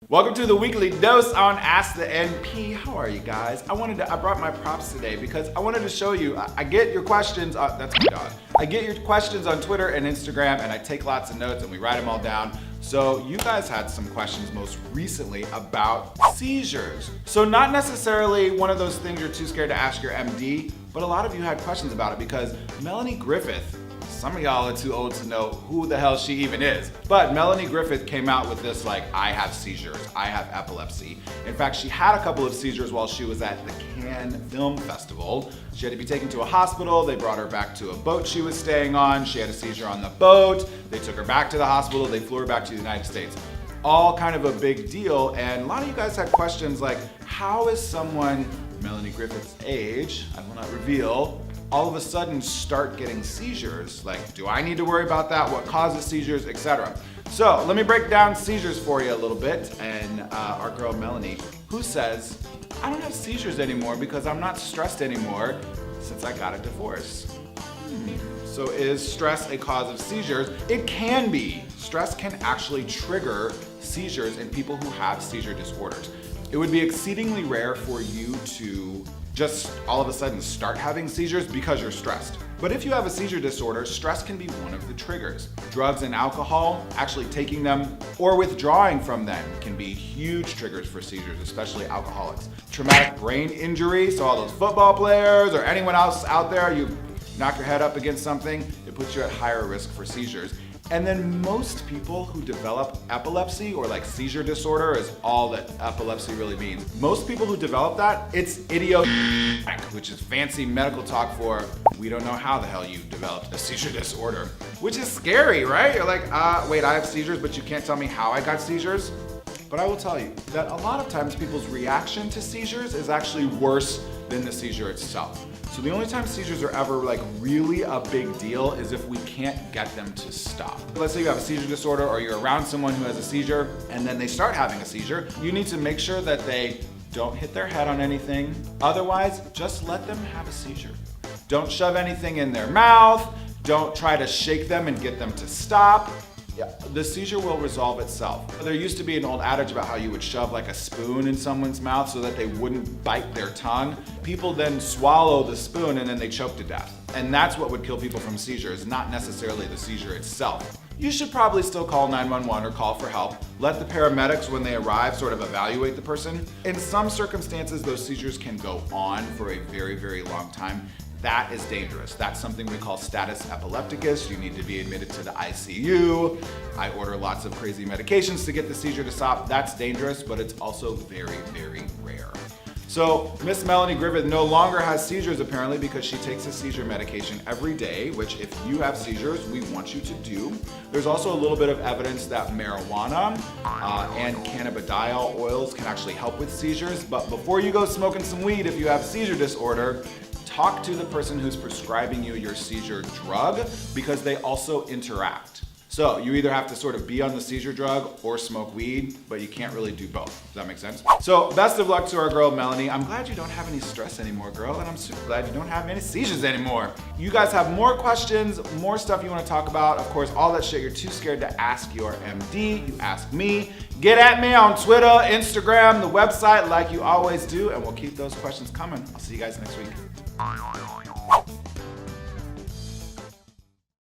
Welcome to the weekly dose on Ask the NP. How are you guys? I brought my props today because I wanted to show you. I get your questions. That's my dog. I get your questions on Twitter and Instagram, and I take lots of notes and we write them all down. So you guys had some questions most recently about seizures. So not necessarily one of those things you're too scared to ask your MD, but a lot of you had questions about it because Melanie Griffith, some of y'all are too old to know who the hell she even is. But Melanie Griffith came out with this like, I have seizures, I have epilepsy. In fact, she had a couple of seizures while she was at the Cannes Film Festival. She had to be taken to a hospital. They brought her back to a boat she was staying on. She had a seizure on the boat. They took her back to the hospital. They flew her back to the United States. All kind of a big deal. And a lot of you guys had questions like, how is someone Melanie Griffith's age, I will not reveal, all of a sudden start getting seizures? Like, do I need to worry about that? What causes seizures, etc. So let me break down seizures for you a little bit. And our girl Melanie, who says, I don't have seizures anymore because I'm not stressed anymore since I got a divorce. So is stress a cause of seizures? It can be. Stress can actually trigger seizures in people who have seizure disorders. It would be exceedingly rare for you to just all of a sudden start having seizures because you're stressed. But if you have a seizure disorder, stress can be one of the triggers. Drugs and alcohol, actually taking them or withdrawing from them can be huge triggers for seizures, especially alcoholics. Traumatic brain injury, so all those football players or anyone else out there, you knock your head up against something, it puts you at higher risk for seizures. And then most people who develop epilepsy, or like seizure disorder is all that epilepsy really means. Most people who develop that, it's idiopathic, which is fancy medical talk for we don't know how the hell you developed a seizure disorder, which is scary, right? You're like, wait, I have seizures, but you can't tell me how I got seizures? But I will tell you that a lot of times people's reaction to seizures is actually worse than the seizure itself. So the only time seizures are ever like really a big deal is if we can't get them to stop. Let's say you have a seizure disorder or you're around someone who has a seizure and then they start having a seizure. You need to make sure that they don't hit their head on anything. Otherwise, just let them have a seizure. Don't shove anything in their mouth. Don't try to shake them and get them to stop. Yeah, the seizure will resolve itself. There used to be an old adage about how you would shove like a spoon in someone's mouth so that they wouldn't bite their tongue. People then swallow the spoon and then they choke to death. And that's what would kill people from seizures, not necessarily the seizure itself. You should probably still call 911 or call for help. Let the paramedics, when they arrive, sort of evaluate the person. In some circumstances, those seizures can go on for a very, very long time. That is dangerous. That's something we call status epilepticus. You need to be admitted to the ICU. I order lots of crazy medications to get the seizure to stop. That's dangerous, but it's also very, very rare. So Miss Melanie Griffith no longer has seizures apparently because she takes a seizure medication every day, which if you have seizures, we want you to do. There's also a little bit of evidence that marijuana and cannabidiol oils can actually help with seizures. But before you go smoking some weed, if you have seizure disorder, talk to the person who's prescribing you your seizure drug because they also interact. So you either have to sort of be on the seizure drug or smoke weed, but you can't really do both. Does that make sense? So best of luck to our girl Melanie. I'm glad you don't have any stress anymore, girl, and I'm super glad you don't have any seizures anymore. You guys have more questions, more stuff you want to talk about. Of course, all that shit you're too scared to ask your MD, you ask me. Get at me on Twitter, Instagram, the website like you always do, and we'll keep those questions coming. I'll see you guys next week.